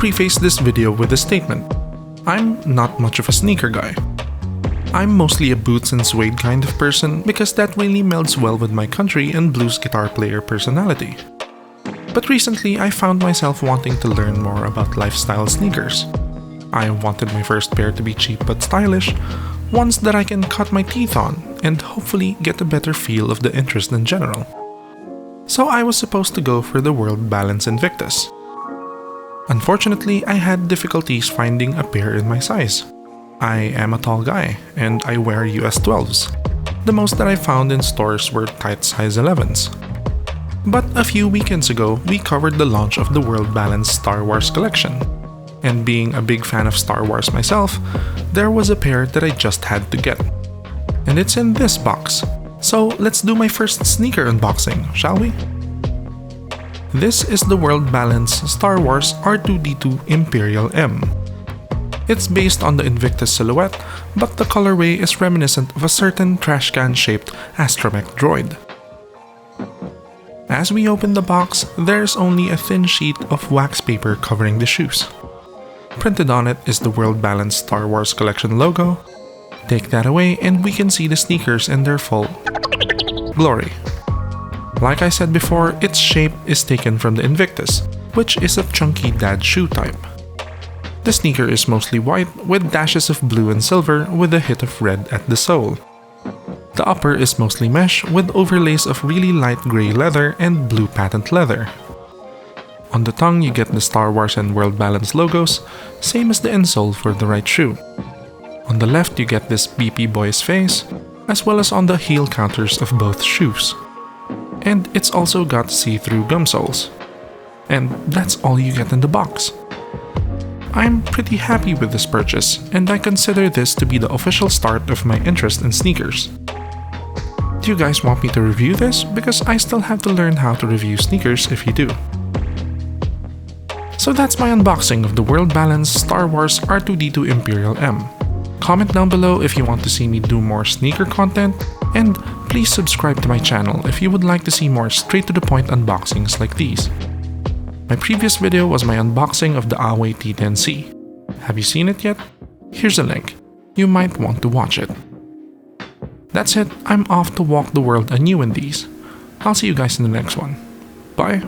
preface this video with a statement. I'm not much of a sneaker guy. I'm mostly a boots and suede kind of person because that really melds well with my country and blues guitar player personality. But recently I found myself wanting to learn more about lifestyle sneakers. I wanted my first pair to be cheap but stylish, ones that I can cut my teeth on and hopefully get a better feel of the interest in general. So I was supposed to go for the World Balance Invictus. Unfortunately, I had difficulties finding a pair in my size. I am a tall guy and I wear US 12s. The most that I found in stores were tight size 11s. But a few weekends ago, we covered the launch of the World Balance Star Wars collection. And being a big fan of Star Wars myself, there was a pair that I just had to get. And it's in this box. So let's do my first sneaker unboxing, shall we? This is the World Balance Star Wars R2D2 Imperial M. It's based on the Invictus silhouette, but the colorway is reminiscent of a certain trash can-shaped astromech droid. As we open the box, there's only a thin sheet of wax paper covering the shoes. Printed on it is the World Balance Star Wars Collection logo. Take that away and we can see the sneakers in their full glory. Like I said before, its shape is taken from the Invictus, which is a chunky dad shoe type. The sneaker is mostly white with dashes of blue and silver with a hit of red at the sole. The upper is mostly mesh with overlays of really light gray leather and blue patent leather. On the tongue you get the Star Wars and World Balance logos, same as the insole for the right shoe. On the left you get this BP boy's face, as well as on the heel counters of both shoes. And it's also got see-through gum soles. And that's all you get in the box. I'm pretty happy with this purchase, and I consider this to be the official start of my interest in sneakers. Do you guys want me to review this? Because I still have to learn how to review sneakers if you do. So that's my unboxing of the World Balance Star Wars R2D2 Imperial M. Comment down below if you want to see me do more sneaker content, and please subscribe to my channel if you would like to see more straight-to-the-point unboxings like these. My previous video was my unboxing of the Huawei T10C. Have you seen it yet? Here's a link. You might want to watch it. That's it, I'm off to walk the world anew in these. I'll see you guys in the next one. Bye!